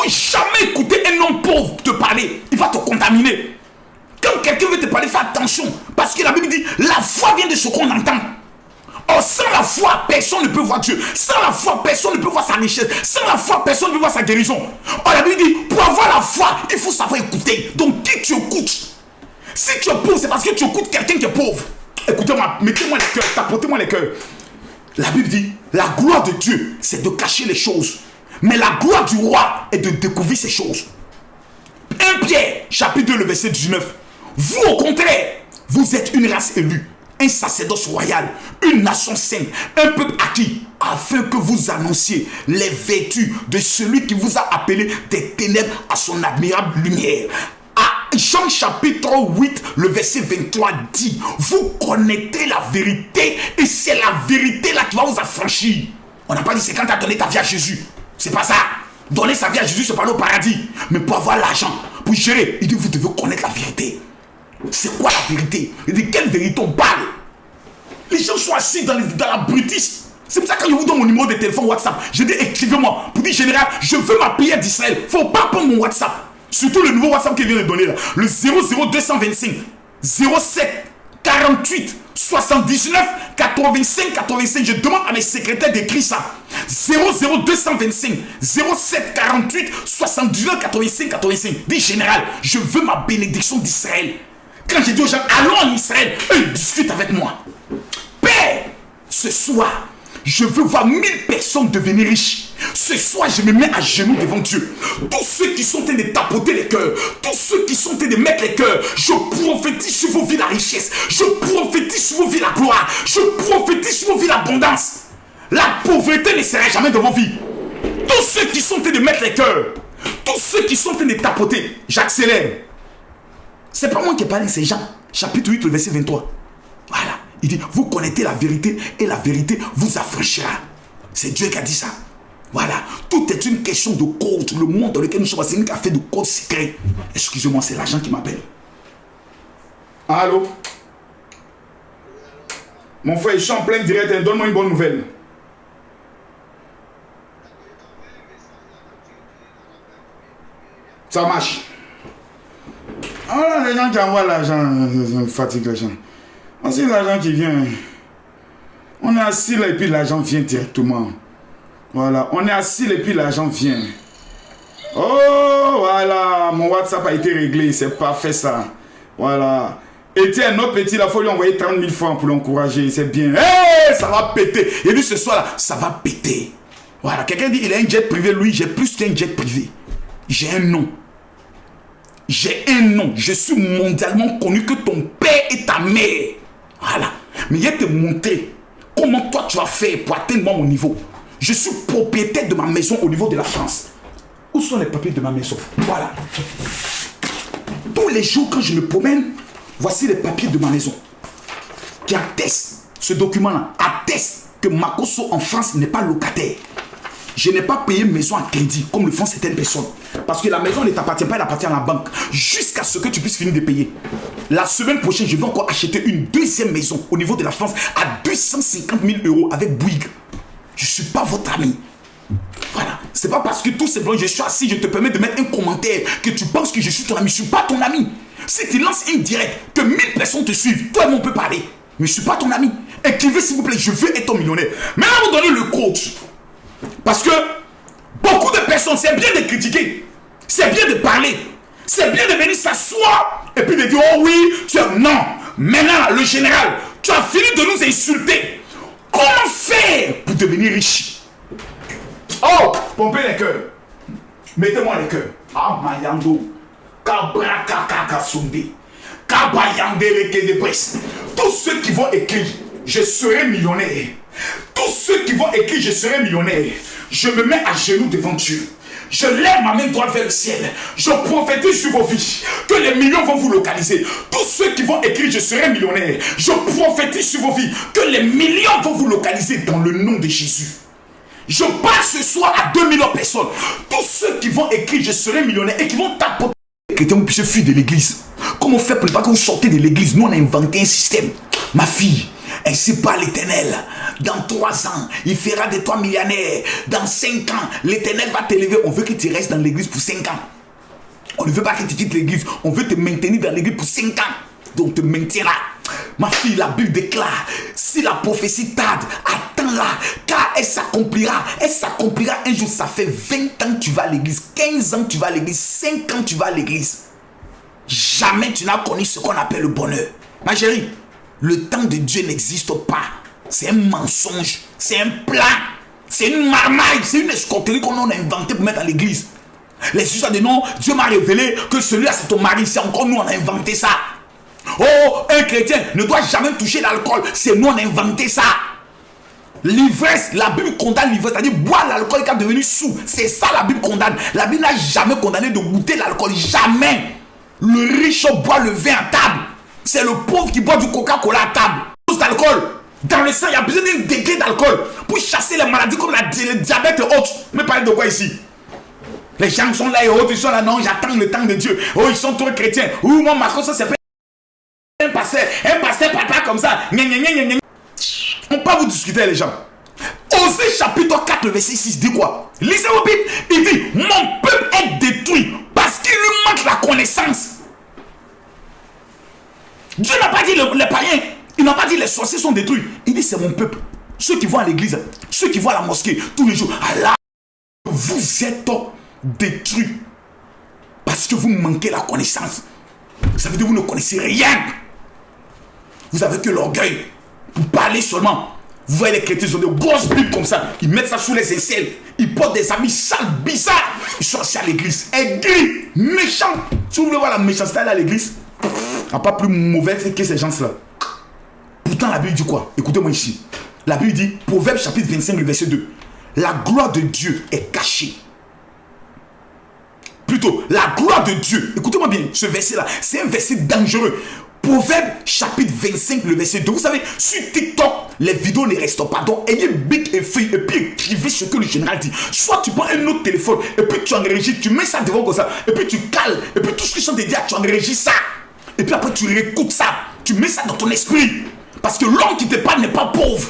jamais écouter un homme pauvre te parler. Il va te contaminer. Quand quelqu'un veut te parler, fais attention. Parce que la Bible dit, la foi vient de ce qu'on entend. Or, sans la foi, personne ne peut voir Dieu. Sans la foi, personne ne peut voir sa richesse. Sans la foi, personne ne peut voir sa guérison. Or, la Bible dit, pour avoir la foi, il faut savoir écouter. Donc, qui tu écoutes? Si tu es pauvre, c'est parce que tu écoutes quelqu'un qui est pauvre. Écoutez-moi, mettez-moi les cœurs, tapotez-moi les cœurs. La Bible dit, la gloire de Dieu, c'est de cacher les choses. Mais la gloire du roi est de découvrir ces choses. 1 Pierre, chapitre 2, le verset 19. Vous, au contraire, vous êtes une race élue, un sacerdoce royal, une nation sainte, un peuple acquis, afin que vous annonciez les vertus de celui qui vous a appelé des ténèbres à son admirable lumière. À Jean chapitre 8, le verset 23 dit, vous connaissez la vérité et c'est la vérité là qui va vous affranchir. On n'a pas dit c'est quand tu as donné ta vie à Jésus. C'est pas ça. Donner sa vie à Jésus, c'est pas aller au paradis. Mais pour avoir l'argent, pour gérer, il dit vous devez connaître la vérité. C'est quoi la vérité? Il dit quelle vérité on parle? Les gens sont assis dans la brutice. C'est pour ça que quand je vous donne mon numéro de téléphone WhatsApp, je dis écrivez-moi. Pour dire général, je veux ma prière d'Israël. Faut pas prendre mon WhatsApp. Surtout le nouveau WhatsApp qu'il vient de donner là. Le 00225 07 48 79 85 85. Je demande à mes secrétaires d'écrire ça. 00225 07 48 79 85 85. Dis général, je veux ma bénédiction d'Israël. Quand j'ai dit aux gens, allons en Israël, eux ils discutent avec moi. Père, ce soir, je veux voir 1000 personnes devenir riches. Ce soir, je me mets à genoux devant Dieu. Tous ceux qui sont en train de tapoter les cœurs, tous ceux qui sont en train de mettre les cœurs, je prophétise sur vos vies la richesse. Je prophétise sur vos vies la gloire. Je prophétise sur vos vies l'abondance. La pauvreté ne sera jamais dans vos vies. Tous ceux qui sont en train de mettre les cœurs, tous ceux qui sont en train de tapoter, j'accélère. C'est pas moi qui parle, c'est Jean, chapitre 8, le verset 23. Voilà. Il dit, vous connaissez la vérité et la vérité vous affranchira. C'est Dieu qui a dit ça. Voilà. Tout est une question de code. Le monde dans lequel nous sommes, c'est une affaire de code secret. Excusez-moi, c'est l'agent qui m'appelle. Allô? Mon frère, je suis en plein direct. Donne-moi une bonne nouvelle. Ça marche. Alors, les gens qui envoient l'argent, fatiguent les gens. C'est l'argent qui vient. On est assis là et puis l'argent vient directement. Voilà, on est assis et puis l'argent vient. Oh, voilà, mon WhatsApp a été réglé, c'est parfait ça. Voilà. Et tiens, notre petit, il faut lui envoyer 30 000 francs pour l'encourager, c'est bien. Hey, ça va péter. Et lui ce soir là, ça va péter. Voilà, quelqu'un dit, il a un jet privé, lui, j'ai plus qu'un jet privé. J'ai un nom. J'ai un nom. Je suis mondialement connu que ton père et ta mère. Voilà. Mais il va te montrer comment toi tu as fait pour atteindre mon niveau. Je suis propriétaire de ma maison au niveau de la France. Où sont les papiers de ma maison? Voilà. Tous les jours quand je me promène, voici les papiers de ma maison. Qui attestent, ce document-là atteste que Makosso en France n'est pas locataire. Je n'ai pas payé maison à crédit comme le font certaines personnes. Parce que la maison ne t'appartient pas, elle appartient à la banque. Jusqu'à ce que tu puisses finir de payer. La semaine prochaine, je vais encore acheter une deuxième maison au niveau de la France à 250 000 € avec Bouygues. Je ne suis pas votre ami. Voilà. C'est pas parce que tout simplement je suis assis, je te permets de mettre un commentaire que tu penses que je suis ton ami. Je ne suis pas ton ami. Si tu lances une directe, que 1000 personnes te suivent, toi et moi on peut parler. Mais je ne suis pas ton ami. Écrivez s'il vous plaît, je veux être ton millionnaire. Maintenant, vous donnez le coach. Parce que beaucoup de personnes, c'est bien de critiquer, c'est bien de parler, c'est bien de venir s'asseoir et puis de dire oh oui, tu es non. Maintenant, le général, tu as fini de nous insulter. Comment faire pour devenir riche? Oh, pompez les cœurs. Mettez-moi les cœurs. Ah, Mayando, Kabrakakakasumbi, Kabayande Leke de Brest. Tous ceux qui vont écrire, je serai millionnaire. Tous ceux qui vont écrire je serai millionnaire, je me mets à genoux devant Dieu. Je lève ma main droite vers le ciel. Je prophétise sur vos vies que les millions vont vous localiser. Tous ceux qui vont écrire je serai millionnaire, je prophétise sur vos vies que les millions vont vous localiser dans le nom de Jésus. Je parle ce soir à 2 millions de personnes. Tous ceux qui vont écrire je serai millionnaire et qui vont tapoter les chrétiens, vous puissiez fuir de l'église. Comment faire pour ne pas que vous sortez de l'église? Nous on a inventé un système. Ma fille, ainsi parle l'Éternel. Dans 3 ans, il fera de toi millionnaire. Dans 5 ans, l'Éternel va t'élever. On veut que tu restes dans l'église pour 5 ans. On ne veut pas que tu quittes l'église. On veut te maintenir dans l'église pour 5 ans. Donc te maintiens là. Ma fille, la Bible déclare, si la prophétie tarde, attends-la, car elle s'accomplira. Elle s'accomplira un jour. Ça fait 20 ans que tu vas à l'église, 15 ans que tu vas à l'église, 5 ans que tu vas à l'église. Jamais tu n'as connu ce qu'on appelle le bonheur. Ma chérie, le temps de Dieu n'existe pas. C'est un mensonge, c'est un plan, c'est une marmaille, c'est une escroquerie qu'on a inventée pour mettre à l'église. Les histoires de non, Dieu m'a révélé que celui-là c'est ton mari, c'est encore nous on a inventé ça. Oh, un chrétien ne doit jamais toucher l'alcool, c'est nous on a inventé ça. L'ivresse, la Bible condamne l'ivresse, c'est-à-dire boire l'alcool qui est devenu sous. C'est ça la Bible condamne. La Bible n'a jamais condamné de goûter l'alcool, jamais. Le riche boit le vin à table. C'est le pauvre qui boit du Coca-Cola à table. Cause d'alcool. Dans le sang, il y a besoin d'un degré d'alcool pour chasser les maladies comme le diabète et autres. Mais parlez de quoi ici? Les gens sont là et autres, ils sont là, non, j'attends le temps de Dieu. Oh, ils sont trop chrétiens. Ou moi, Marco, ça c'est pas un pasteur papa comme ça. On peut pas vous discuter les gens. Osée chapitre 4, le verset 6 dit quoi? Lisez vos Bibles. Il dit, mon peuple est détruit parce qu'il lui manque la connaissance. Dieu n'a pas dit les païens, il n'a pas dit les sorciers sont détruits. Il dit c'est mon peuple. Ceux qui vont à l'église, ceux qui vont à la mosquée tous les jours. Allah, vous êtes détruits parce que vous manquez la connaissance. Ça veut dire que vous ne connaissez rien. Vous avez que l'orgueil pour parler seulement. Vous voyez les chrétiens, ils ont des grosses bibles comme ça. Ils mettent ça sous les aisselles. Ils portent des habits sales, bizarres. Ils sont assis à l'église. Aigris, méchants. Si vous voulez voir la méchanceté à l'église, il n'y a pas plus mauvais que ces gens-là. Pourtant, la Bible dit quoi? Écoutez-moi ici. La Bible dit, Proverbe chapitre 25, le verset 2. La gloire de Dieu est cachée. Plutôt, la gloire de Dieu. Écoutez-moi bien, ce verset-là, c'est un verset dangereux. Proverbe chapitre 25, le verset 2. Vous savez, sur TikTok, les vidéos ne restent pas. Donc, ayez bic et feuille et puis écrivez ce que le général dit. Soit tu prends un autre téléphone et puis tu enregistres, tu mets ça devant comme ça, et puis tu cales, et puis tout ce qu'ils sont dit, tu enregistres ça. Et puis après, tu réécoutes ça. Tu mets ça dans ton esprit. Parce que l'homme qui te parle n'est pas pauvre.